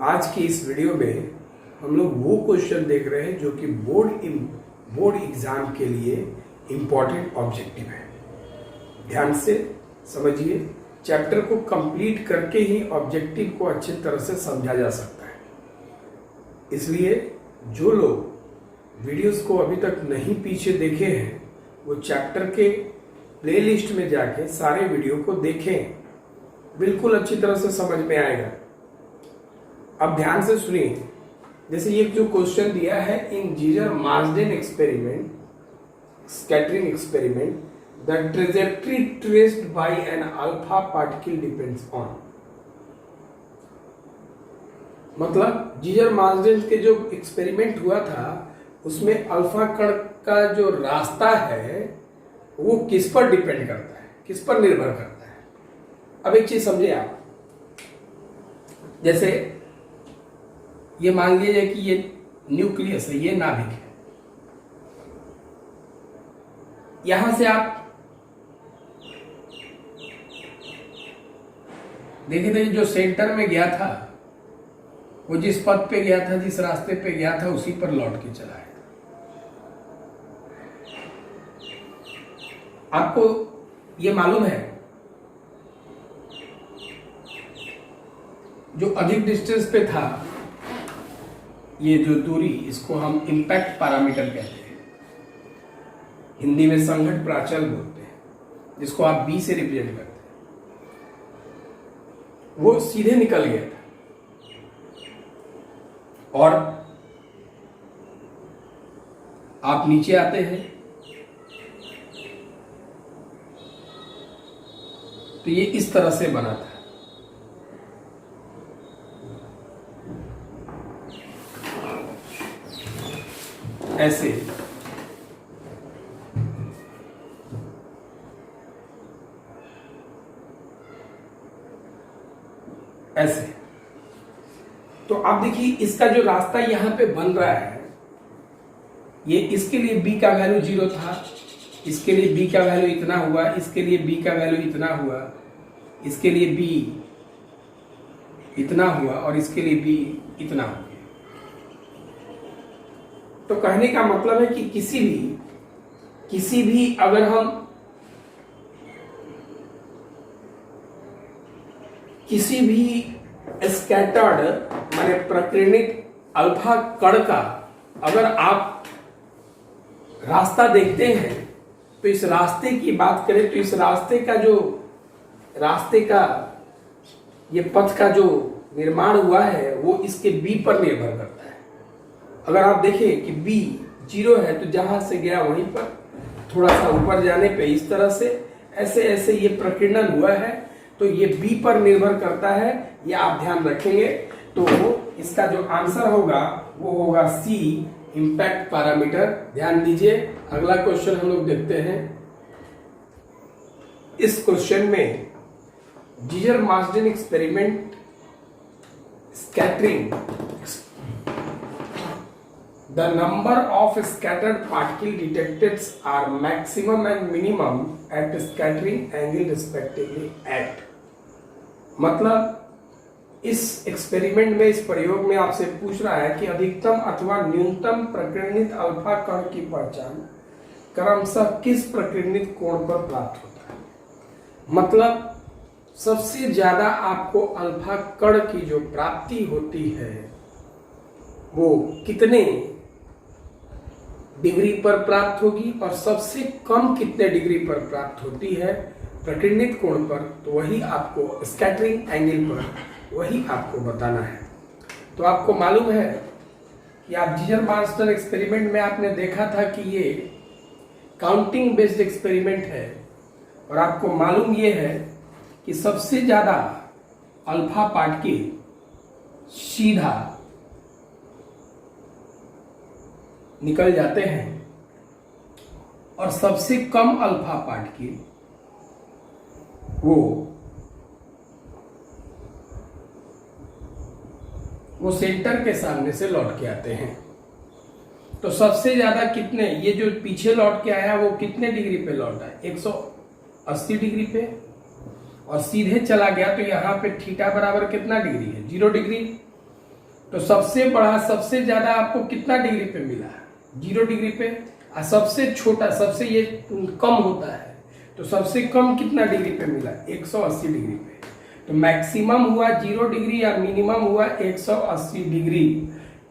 आज की इस वीडियो में हम लोग वो क्वेश्चन देख रहे हैं जो कि बोर्ड एग्जाम के लिए इम्पोर्टेंट ऑब्जेक्टिव है। ध्यान से समझिए, चैप्टर को कंप्लीट करके ही ऑब्जेक्टिव को अच्छी तरह से समझा जा सकता है। इसलिए जो लोग वीडियोस को अभी तक नहीं पीछे देखे हैं वो चैप्टर के प्लेलिस्ट में जाके सारे वीडियो को देखें, बिल्कुल अच्छी तरह से समझ में आएगा। अब ध्यान से सुनिए, जैसे ये जो क्वेश्चन दिया है, in Geiger Marsden experiment, scattering experiment, the trajectory traced by an alpha particle depends on. मतलब जीजर-मार्सडेन के जो एक्सपेरिमेंट हुआ था उसमें अल्फा कण का जो रास्ता है वो किस पर डिपेंड करता है, किस पर निर्भर करता है। अब एक चीज समझे आप, जैसे ये मान लीजिए कि ये न्यूक्लियस है, ये नाभिक है। यहां से आप देखिए जो सेंटर में गया था वो जिस पथ पे गया था, जिस रास्ते पे गया था, उसी पर लौट के चला है। आपको ये मालूम है जो अधिक डिस्टेंस पे था, ये जो दूरी, इसको हम इम्पैक्ट पैरामीटर कहते हैं, हिंदी में संघट प्राचल बोलते हैं, जिसको आप बी से रिप्रेजेंट करते हैं, वो सीधे निकल गया था। और आप नीचे आते हैं तो ये इस तरह से बना था। ऐसे ऐसे तो आप देखिए इसका जो रास्ता यहां पे बन रहा है, ये इसके लिए b का वैल्यू 0 था, इसके लिए b का वैल्यू इतना हुआ, इसके लिए b का वैल्यू इतना हुआ, इसके लिए b इतना हुआ और इसके लिए b इतना हुआ। तो कहने का मतलब है कि किसी भी अगर हम किसी भी स्कैटर्ड माने प्रकीर्णित अल्फा कण का अगर आप रास्ता देखते हैं तो इस रास्ते की बात करें तो इस रास्ते का ये पथ का जो निर्माण हुआ है वो इसके बी पर निर्भर करता है। अगर आप देखें कि बी 0 है तो जहां से गया वहीं पर थोड़ा सा ऊपर जाने पे इस तरह से ऐसे ऐसे ये प्रकीर्णन हुआ है, तो ये बी पर निर्भर करता है, ये आप ध्यान रखेंगे। तो इसका जो आंसर होगा वो होगा सी, इम्पैक्ट पैरामीटर। ध्यान दीजिए, अगला क्वेश्चन हम लोग देखते हैं। इस क्वेश्चन में Geiger Marsden experiment scattering, the number of scattered particle detected are maximum and minimum at scattering angle respectively at। मतलब इस एक्सपेरिमेंट में, इस प्रयोग में आपसे पूछ रहा है कि अधिकतम अथवा न्यूनतम प्रकीर्णित अल्फा कण की पहचान क्रमशः किस प्रकीर्णित कोण पर प्राप्त होता है। मतलब सबसे ज्यादा आपको अल्फा कण की जो प्राप्ति होती है वो कितने डिग्री पर प्राप्त होगी और सबसे कम कितने डिग्री पर प्राप्त होती है प्रकीर्णित कोण पर, तो वही आपको स्कैटरिंग एंगल पर वही आपको बताना है। तो आपको मालूम है कि आप जीजर-मार्सडेन एक्सपेरिमेंट में आपने देखा था कि ये काउंटिंग बेस्ड एक्सपेरिमेंट है और आपको मालूम ये है कि सबसे ज्यादा अल्फा पार्टिकल सीधा निकल जाते हैं और सबसे कम अल्फा पार्टिकल वो सेंटर के सामने से लौट के आते हैं। तो सबसे ज्यादा कितने, ये जो पीछे लौट के आया वो कितने डिग्री पे लौटा है, 180 डिग्री पे, और सीधे चला गया तो यहाँ पे थीटा बराबर कितना डिग्री है, 0 डिग्री। तो सबसे बड़ा सबसे ज्यादा आपको कितना डिग्री पे मिला? 0 डिग्री पे। और सबसे छोटा सबसे ये कम होता है तो सबसे कम कितना डिग्री पे मिला? 180 डिग्री पे। तो मैक्सिमम हुआ 0 डिग्री और मिनिमम हुआ 180 डिग्री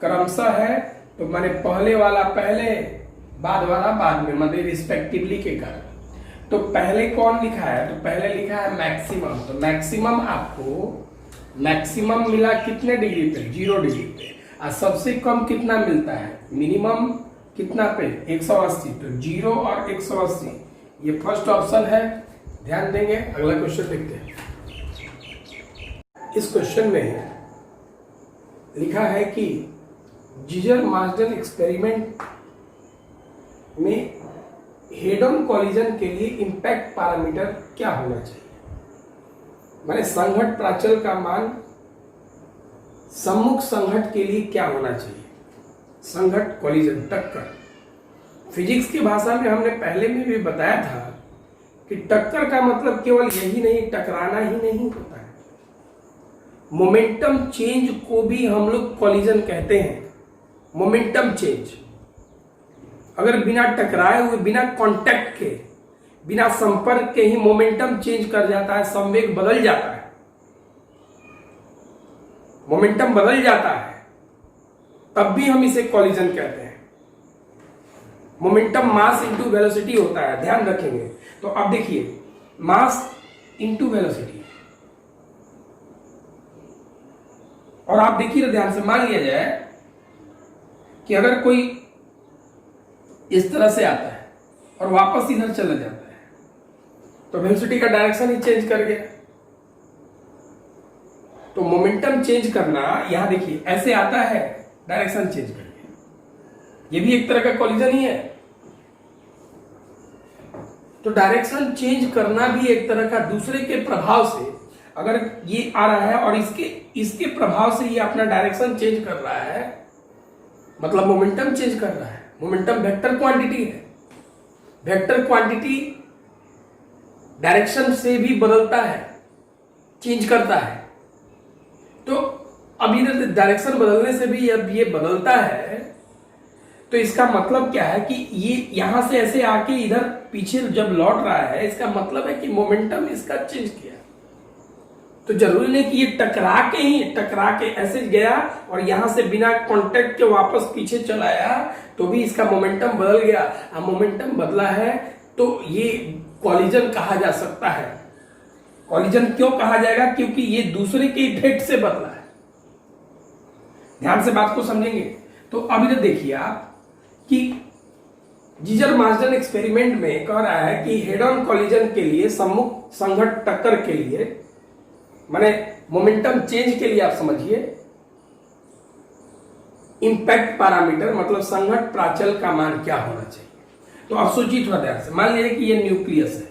क्रमशः है। तो मैंने पहले वाला पहले, बाद वाला बाद में, मतलब रिस्पेक्टिवली के कारण। तो पहले कौन लिखा है? तो पहले लिखा है मैक्सिमम। तो मैक्सिमम आपको मैक्सिमम मिला कितने डिग्री पे? 0 डिग्री पे। और सबसे कम कितना मिलता है? मिनिमम कितना पे? 180। तो 0 और 180 ये फर्स्ट ऑप्शन है, ध्यान देंगे। अगला क्वेश्चन देखते हैं। इस क्वेश्चन में लिखा है कि जीजर मार्सडन एक्सपेरिमेंट में हेड ऑन कॉलिजन के लिए इंपैक्ट पैरामीटर क्या होना चाहिए? माने संघट प्राचल का मान सम्मुख संघट के लिए क्या होना चाहिए? संघट कॉलिजन टक्कर। फिजिक्स की भाषा में हमने पहले में भी बताया था कि टक्कर का मतलब केवल यही नहीं, टकराना ही नहीं होता है। मोमेंटम चेंज को भी हम लोग कॉलिजन कहते हैं। मोमेंटम चेंज अगर बिना टकराए हुए, बिना कांटेक्ट के, बिना संपर्क के ही मोमेंटम चेंज कर जाता है, संवेग बदल जाता है, मोमेंटम बदल जाता है, तब भी हम इसे कॉलिजन कहते हैं। मोमेंटम मास इनटू वेलोसिटी होता है, ध्यान रखेंगे। तो अब देखिए, मास इनटू वेलोसिटी, और आप देखिए ध्यान से, मान लिया जाए कि अगर कोई इस तरह से आता है और वापस इधर चला जाता है तो वेलोसिटी का डायरेक्शन ही चेंज कर गया। तो मोमेंटम चेंज करना, यहां देखिए ऐसे आता है, डायरेक्शन चेंज कर गया, ये भी एक तरह का कॉलिजन ही है। तो डायरेक्शन चेंज करना भी एक तरह का, दूसरे के प्रभाव से, अगर ये आ रहा है और इसके प्रभाव से ये अपना डायरेक्शन चेंज कर रहा है, मतलब मोमेंटम चेंज कर रहा है। मोमेंटम वेक्टर क्वांटिटी है, वेक्टर क्वांटिटी डायरेक्शन से भी बदलता है, चेंज करता है। तो अब इधर डायरेक्शन बदलने से भी अब ये बदलता है, तो इसका मतलब क्या है कि ये यहां से ऐसे आके इधर पीछे जब लौट रहा है, इसका मतलब है कि मोमेंटम इसका चेंज किया। तो जरूरी नहीं कि ये टकरा के ऐसे गया और यहां से बिना कांटेक्ट के वापस पीछे चला आया तो भी इसका मोमेंटम बदल गया। अब मोमेंटम बदला है तो ये कॉलिजन कहा जा सकता है। कॉलिजन क्यों कहा जाएगा? क्योंकि ये दूसरे के इफेक्ट से बदला है। ध्यान से बात को समझेंगे। तो अब इधर देखिए आप कि जीजर मार्सडन एक्सपेरिमेंट में कह रहा है कि हेड ऑन कॉलिजन के लिए, सम्मुख संघट टक्कर के लिए, माने मोमेंटम चेंज के लिए, आप समझिए, इंपैक्ट पैरामीटर मतलब संघट प्राचल का मान क्या होना चाहिए। तो आप सोचिए थोड़ा ध्यान से, मान लीजिए कि ये न्यूक्लियस है।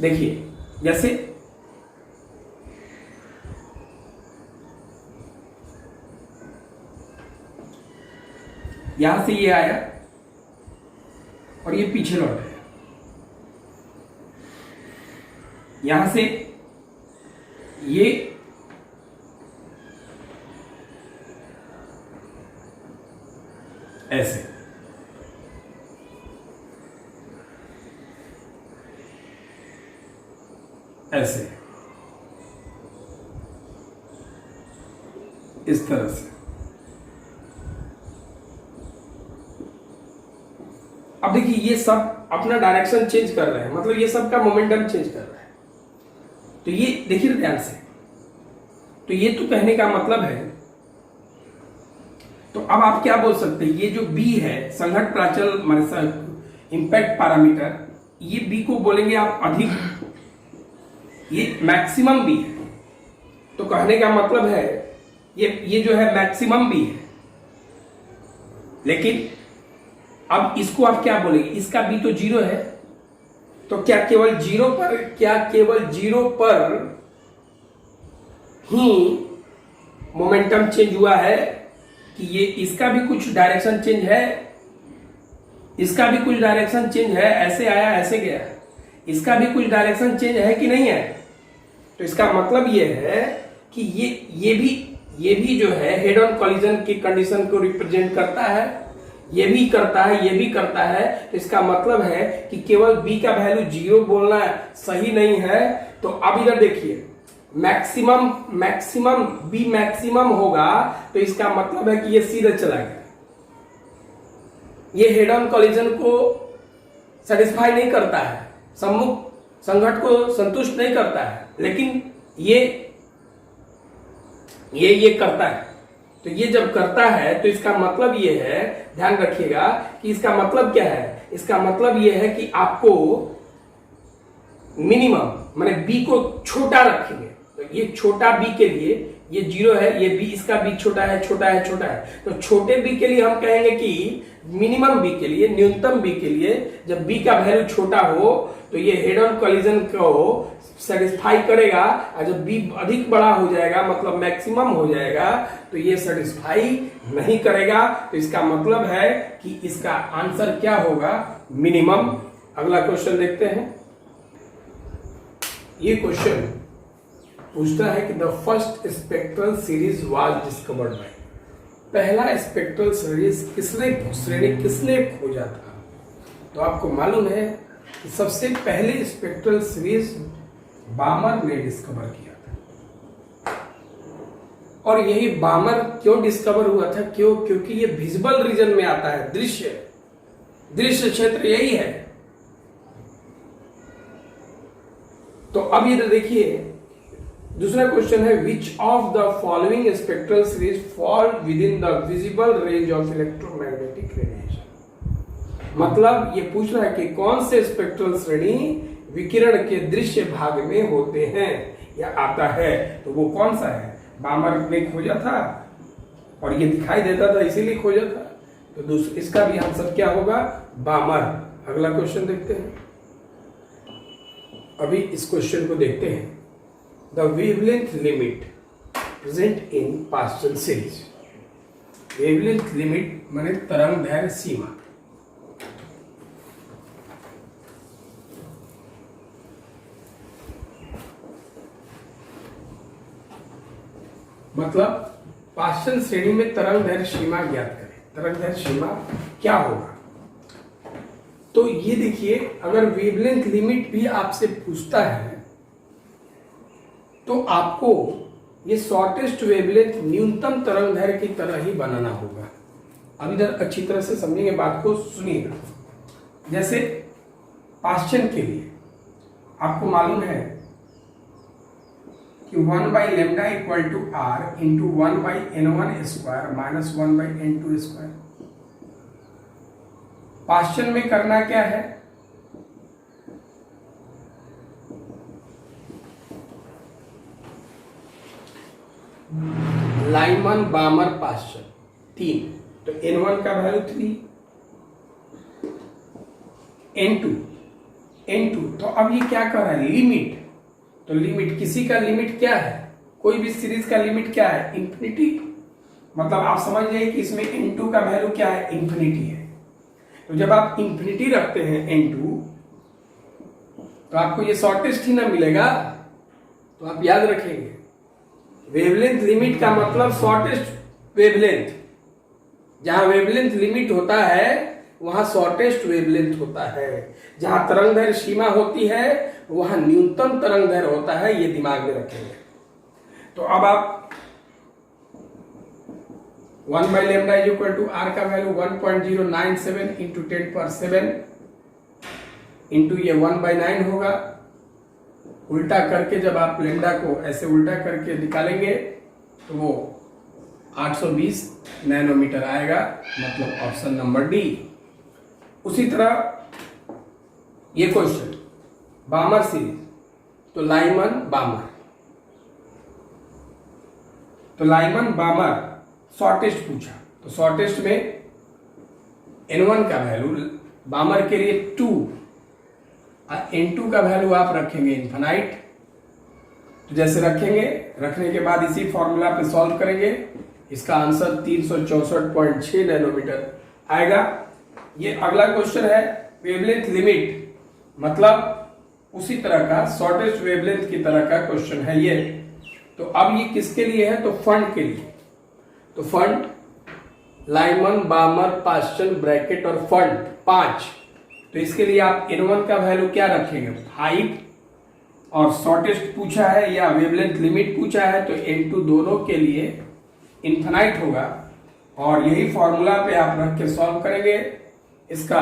देखिए जैसे यहां से ये आया और ये पीछे लौट गया, यहां से ये ऐसे, ऐसे, इस तरह से। अब देखिए ये सब अपना डायरेक्शन चेंज कर रहे हैं, मतलब ये सब का मोमेंटम चेंज कर रहा है। तो ये देखिए ध्यान से, तो ये तो कहने का मतलब है, तो अब आप क्या बोल सकते हैं, ये जो बी है संघट प्राचल इंपैक्ट पैरामीटर, ये बी को बोलेंगे आप अधिक, ये मैक्सिमम बी है। तो कहने का मतलब है ये जो है मैक्सिमम बी है, लेकिन अब इसको आप क्या बोलेंगे, इसका बी तो 0 है, तो क्या केवल 0 पर ही मोमेंटम चेंज हुआ है कि ये इसका भी कुछ डायरेक्शन चेंज है, इसका भी कुछ डायरेक्शन चेंज है, ऐसे आया ऐसे गया, इसका भी कुछ डायरेक्शन चेंज है कि नहीं है? तो इसका मतलब ये है कि ये भी जो है हेड ऑन कॉलिजन की कंडीशन को रिप्रेजेंट करता है, ये भी करता है, ये भी करता है। तो इसका मतलब है कि केवल बी का वैल्यू 0 बोलना सही नहीं है। तो अब इधर देखिए, मैक्सिमम बी मैक्सिमम होगा, तो इसका मतलब है कि ये सीधा चला गया, ये हेड ऑन कॉलिजन को सेटिस्फाई नहीं करता है, सम्मुख संघट को संतुष्ट नहीं करता है, लेकिन ये करता है। तो ये जब करता है तो इसका मतलब ये है, ध्यान रखिएगा कि इसका मतलब क्या है। इसका मतलब ये है कि आपको मिनिमम माने बी को छोटा रखेंगे। तो ये छोटा बी के लिए ये 0 है, ये बी, इसका बी छोटा है, छोटा है, छोटा है। तो छोटे बी के लिए हम कहेंगे कि मिनिमम बी के लिए, न्यूनतम बी के लिए जब बी का वैल्यू छोटा हो तो ये हेड ऑन कॉलिजन को सेटिस्फाई करेगा, और जब बी अधिक बड़ा हो जाएगा मतलब मैक्सिमम हो जाएगा तो ये सेटिस्फाई नहीं करेगा। तो इसका मतलब है कि इसका आंसर क्या होगा, मिनिमम। अगला क्वेश्चन देखते हैं। ये क्वेश्चन पूछता है कि the first spectral series was discovered by, पहला स्पेक्ट्रल श्रेणी किसने खोजा था। तो आपको मालूम है कि सबसे पहले स्पेक्ट्रल सीरीज बामर ने डिस्कवर किया था। और यही बामर क्यों डिस्कवर हुआ था, क्योंकि ये विजिबल रीजन में आता है, दृश्य क्षेत्र यही है। तो अब ये देखिए, दूसरा क्वेश्चन है which of the following spectral series fall with in the visible range of electromagnetic radiation. मतलब ये पूछ रहा है कि कौन से स्पेक्ट्रल श्रेणी विकिरण के दृश्य भाग में होते हैं या आता है। तो वो कौन सा है, बामर ने खोजा था और ये दिखाई देता था इसीलिए खोजा था। तो इसका भी आंसर क्या होगा, बामर। अगला क्वेश्चन देखते हैं। अभी इस क्वेश्चन को देखते हैं। The wavelength limit present in pastel series. Wavelength limit माने तरंग दैर्घ्य सीमा। मतलब पास्टल श्रेणी में तरंग दैर्घ्य सीमा ज्ञात करें। तरंग दैर्घ्य सीमा क्या होगा। तो ये देखिए, अगर वेवलेंथ लिमिट भी आपसे पूछता है तो आपको ये शॉर्टेस्ट वेवलेंथ न्यूनतम तरंग दैर्घ्य की तरह ही बनाना होगा। अब इधर अच्छी तरह से समझेंगे, बात को सुनिएगा। जैसे पास्टल के लिए आपको मालूम है कि 1/λ equal to r into 1/n1 square minus 1/n2 square. पास्टल में करना क्या है, लाइमन बामर पास्टल 3। तो n1 का वैल्यू 3, n2। तो अब ये क्या कर रहा है, लिमिट। तो लिमिट, किसी का लिमिट क्या है, कोई भी सीरीज का लिमिट क्या है, इंफिनिटी। मतलब आप समझ जाइए कि इसमें n2 का वैल्यू क्या है, इंफिनिटी है। तो जब आप इंफिनिटी रखते हैं n2 तो आपको ये शॉर्टेस्ट ही ना मिलेगा। तो आप याद रखेंगे, वेवलेंथ लिमिट का मतलब शॉर्टेस्ट वेवलेंथ। जहां वेवलेंथ लिमिट होता है वहां शॉर्टेस्ट वेवलेंथ होता है। जहां तरंग दैर्घ्य सीमा होती है वहां न्यूनतम तरंग दैर्घ्य होता है। ये दिमाग में रखेंगे। तो अब आप 1/λ इज इक्वल टू r का वैल्यू 1.097 इंटू 10⁷ इंटू ये 1/9 होगा। उल्टा करके जब आप लेमडा को ऐसे उल्टा करके निकालेंगे तो वो 820 नैनोमीटर आएगा, मतलब ऑप्शन नंबर डी। उसी तरह ये क्वेश्चन बामर सीरीज, तो लाइमन बामर शॉर्टेस्ट पूछा। तो शॉर्टेस्ट में n1 का वैल्यू बामर के लिए 2 और n2 का वैल्यू आप रखेंगे इन्फिनाइट। तो जैसे रखेंगे, रखने के बाद इसी फॉर्मूला पे सॉल्व करेंगे, इसका आंसर 364.6 नैनोमीटर आएगा। ये अगला क्वेश्चन है वेवलेंथ लिमिट, मतलब उसी तरह का शॉर्टेस्ट वेवलेंथ की तरह का क्वेश्चन है ये। तो अब ये किसके लिए है? तो फंड के लिए। तो फंड, लाइमन, बामर, पास्चन, ब्रैकेट और फंड 5। तो इसके लिए आप n1 का वैल्यू क्या रखेंगे? 5। और शॉर्टेस्ट पूछा है या वेवलेंथ लिमिट पूछा है तो n2 दोनों के लिए इन्फिनाइट होगा। और यही फॉर्मूला पे आप रख के सॉल्व करेंगे। इसका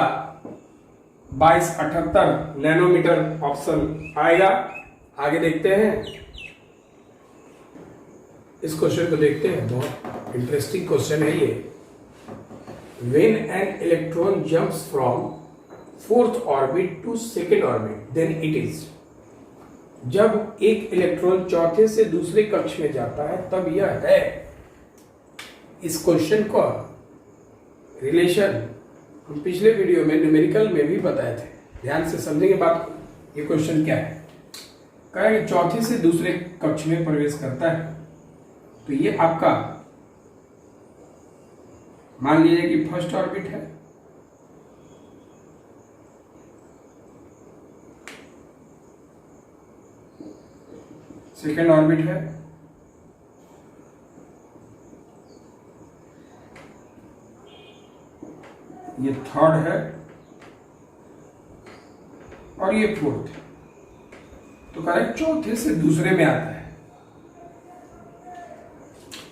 2278 नैनोमीटर ऑप्शन आएगा। आगे देखते हैं, इस क्वेश्चन को देखते हैं। बहुत इंटरेस्टिंग क्वेश्चन है ये। When an electron jumps from 4th orbit to 2nd orbit, then it is। जब एक इलेक्ट्रॉन चौथे से दूसरे कक्ष में जाता है तब यह है। इस क्वेश्चन का रिलेशन हम पिछले वीडियो में न्यूमेरिकल में भी बताए थे। ध्यान से समझेंगे बात को। ये क्वेश्चन क्या है? कहा है कि चौथे से दूसरे कक्ष में प्रवेश करता है। तो ये आपका मान लीजिए कि फर्स्ट ऑर्बिट है, सेकेंड ऑर्बिट है, ये थर्ड है और ये फोर्थ है। तो करेक्ट चौथे से दूसरे में आता है।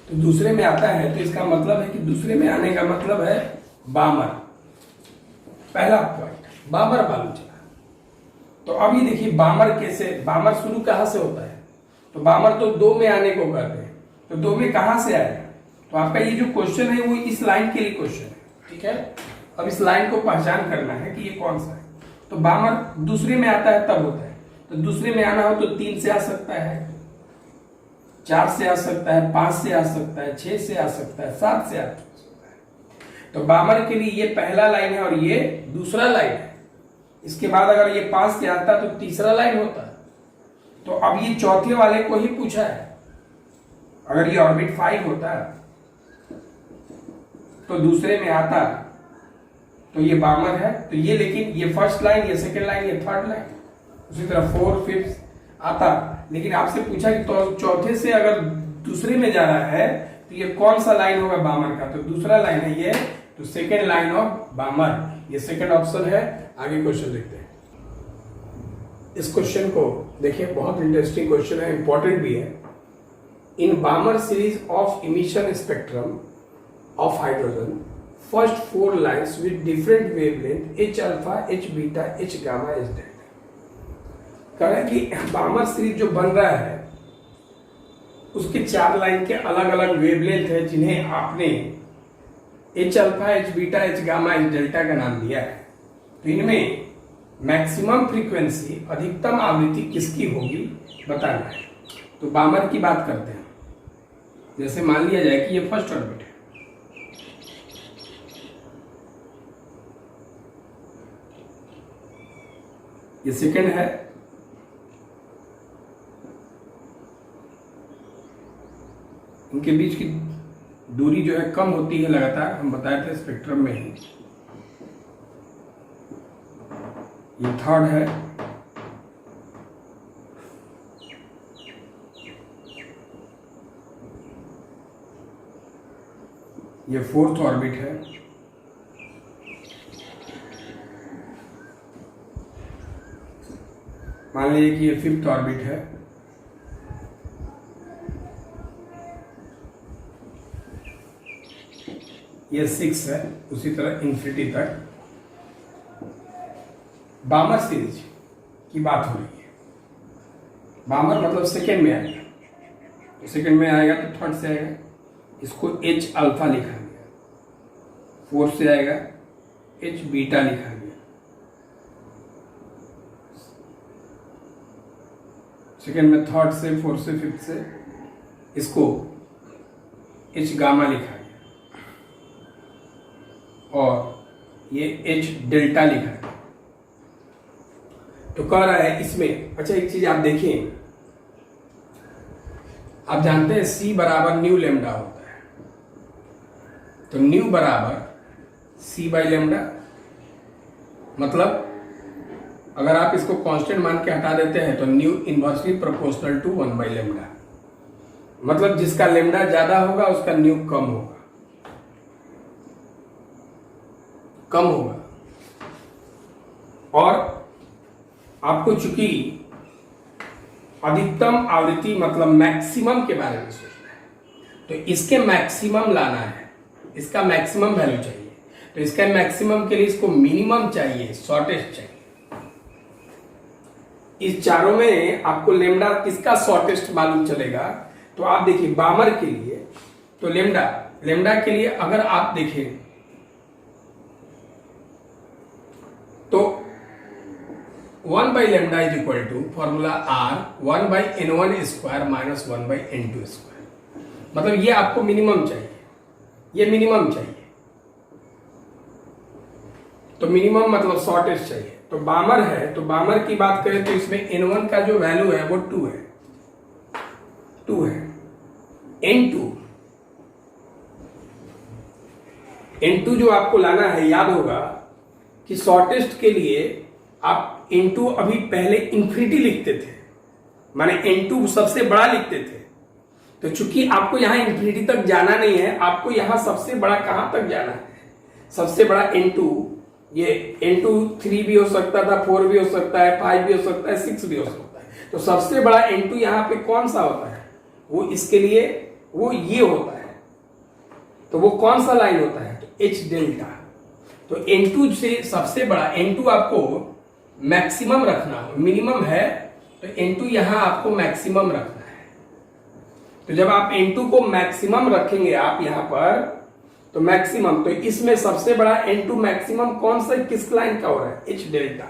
तो दूसरे में आता है तो इसका मतलब है कि दूसरे में आने का मतलब है बामर। पहला पॉइंट बामर मालूम चला। तो अब ये देखिए बामर कैसे, बामर शुरू कहां से होता है? तो बामर तो 2 में आने को करते हैं। तो 2 में कहां से आएगा? तो आपका ये जो क्वेश्चन है वो इस लाइन के लिए क्वेश्चन है। ठीक है, अब इस लाइन को पहचान करना है कि ये कौन सा है। तो बामर दूसरे में आता है तब होता है। तो दूसरे में आना हो तो 3 से आ सकता है, 4 से आ सकता है, 5 से आ सकता है, 6 से आ सकता है, 7 से आ सकता है। तो बामर के लिए ये पहला लाइन है और ये दूसरा लाइन है। इसके बाद अगर ये 5 से आता तो तीसरा लाइन होता। तो अब ये चौथे वाले को ही पूछा है। अगर ये ऑर्बिट 5 होता तो दूसरे में आता तो ये बामर है। तो ये, लेकिन ये फर्स्ट लाइन, ये सेकेंड लाइन, ये थर्ड लाइन, उसी तरह 4, 5 आता। लेकिन आपसे पूछा कि तो चौथे से अगर दूसरे में जा रहा है तो ये कौन सा लाइन होगा बामर का? तो दूसरा लाइन है ये। तो सेकेंड लाइन ऑफ बामर, ये सेकेंड ऑप्शन है। आगे क्वेश्चन देखते हैं। इस क्वेश्चन को देखिए, बहुत इंटरेस्टिंग क्वेश्चन है, इंपॉर्टेंट भी है। In Balmer series of emission spectrum of hydrogen, first 4 lines with different wavelength H alpha, H beta, H gamma, H delta. कह रहा है कि बामर सीरीज जो बन रहा है उसके 4 लाइन के अलग अलग वेवलेंथ है, जिन्हें आपने H alpha, H beta, H gamma, H delta का नाम दिया है। तो इनमें मैक्सिमम फ्रीक्वेंसी, अधिकतम आवृत्ति किसकी होगी बताना है। तो बामर की बात करते हैं। जैसे मान लिया जाए कि ये फर्स्ट ऑर्बिट है, ये सेकेंड है, इनके बीच की दूरी जो है कम होती है लगातार, हम बताए थे स्पेक्ट्रम में ही। ये थर्ड है, ये फोर्थ ऑर्बिट है, मान लीजिए कि ये फिफ्थ ऑर्बिट है, ये 6 है, उसी तरह इन्फिनिटी तक। बामर सीरीज की बात हो रही है। बामर मतलब सेकेंड में आएगा, तो सेकेंड में आएगा तो थर्ड से आएगा, इसको H अल्फा लिखा गया। फोर्थ से आएगा H बीटा लिखा गया। सेकेंड में थर्ड से, फोर्थ से, फिफ्थ से इसको H गामा लिखा गया और ये H डेल्टा लिखा गया। तो कह रहा है इसमें, अच्छा एक चीज आप देखिए, आप जानते हैं C बराबर न्यू लेमडा होता है। तो न्यू बराबर C बाई लेमडा, मतलब अगर आप इसको कांस्टेंट मान के हटा देते हैं तो न्यू इनवर्सली प्रोपोर्शनल टू 1/λ, मतलब जिसका लेमडा ज्यादा होगा उसका न्यू कम होगा, और आपको चूंकि अधिकतम आवृत्ति मतलब मैक्सिमम के बारे में सोचना है, तो इसके मैक्सिमम लाना है, इसका मैक्सिमम वैल्यू चाहिए, तो इसका मैक्सिमम के लिए इसको मिनिमम चाहिए, शॉर्टेस्ट चाहिए। इस चारों में आपको लेमडा किसका शॉर्टेस्ट मालूम चलेगा, तो आप देखिए बामर के लिए तो लेमडा के लिए अगर आप देखें तो 1/λ is equal to formula R 1/n1 square minus 1/n2 square, मतलब ये आपको मिनिमम चाहिए, ये मिनिमम चाहिए, तो मिनिमम मतलब शॉर्टेस्ट चाहिए। तो बामर है, तो बामर की बात करें तो इसमें n1 का जो वैल्यू है वो 2 है, n2 जो आपको लाना है, याद होगा कि शॉर्टेस्ट के लिए आप n2 अभी पहले इंफिनिटी लिखते थे, माने n2 सबसे बड़ा लिखते थे, तो चूंकि आपको यहां इंफिनिटी तक जाना नहीं है, आपको यहां सबसे बड़ा कहां तक जाना है, सबसे बड़ा n2, ये n2 3 भी हो सकता था, 4 भी हो सकता है, 5 भी हो सकता है, 6 भी हो सकता है, तो सबसे बड़ा n2 यहां पे कौन सा होता है, वो इसके लिए वो ये होता है, तो वो कौन सा लाइन होता है, तो h डेल्टा। तो n2 से सबसे बड़ा n2 आपको मैक्सिमम रखना हो, मिनिमम है तो n2 यहां आपको मैक्सिमम रखना है। तो जब आप n2 को मैक्सिमम रखेंगे आप यहां पर, तो मैक्सिमम, तो इसमें सबसे बड़ा n2 मैक्सिमम कौन सा किस लाइन का हो रहा है, h डेल्टा।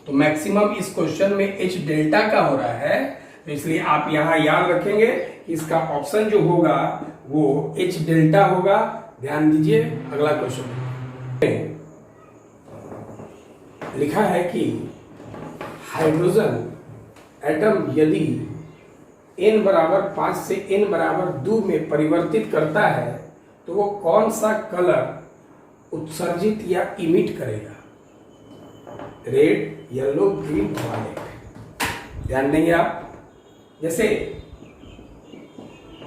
तो मैक्सिमम इस क्वेश्चन में h डेल्टा का हो रहा है, तो इसलिए आप यहां याद रखेंगे कि इसका ऑप्शन जो होगा वो h डेल्टा होगा। ध्यान दीजिए, अगला क्वेश्चन लिखा है कि हाइड्रोजन एटम यदि n बराबर 5 से n बराबर 2 में परिवर्तित करता है तो वो कौन सा कलर उत्सर्जित या इमिट करेगा, रेड, येलो, ग्रीन, वायलेट। ध्यान देंगे आप, जैसे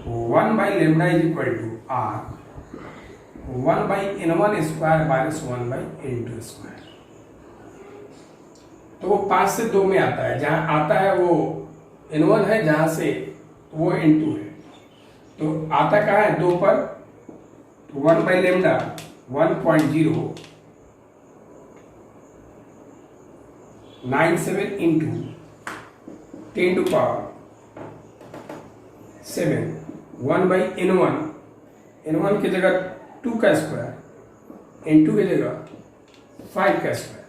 1/λ is equal to R 1/n1 square minus 1/n2 square, तो वो 5 से 2 में आता है, जहां आता है वो n1 है, जहां से वो n2 है, तो आता कहां है 2 पर, तो 1/λ 1.097 इंटू 10 टू पावर 7, 1/n1 की जगह 2 का स्क्वायर, n2 की जगह 5 का स्क्वायर।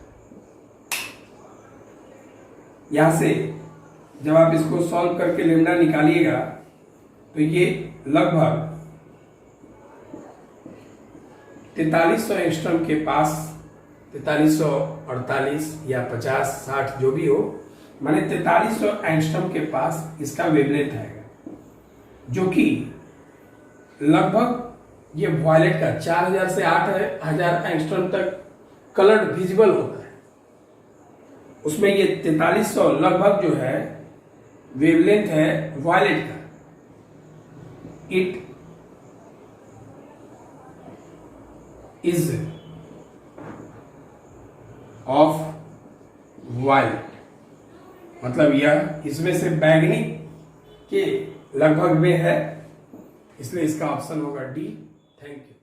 यहां से जब आप इसको सॉल्व करके लेमडा निकालिएगा तो ये लगभग 4300 एंगस्ट्रॉम के पास, 4348 या 50 60 जो भी हो, माने 4300 एंगस्ट्रॉम के पास इसका वेवलेंथ आएगा, जो कि लगभग ये वॉयलेट का 4000 से 8000 एंगस्ट्रॉम तक कलर्ड विजिबल होता है। उसमें ये 4300 लगभग जो है वेवलेंथ है वॉयलेट का, इट इज ऑफ वायलेट, मतलब यह इसमें से बैगनी के लगभग में है, इसलिए इसका ऑप्शन होगा डी। Thank you.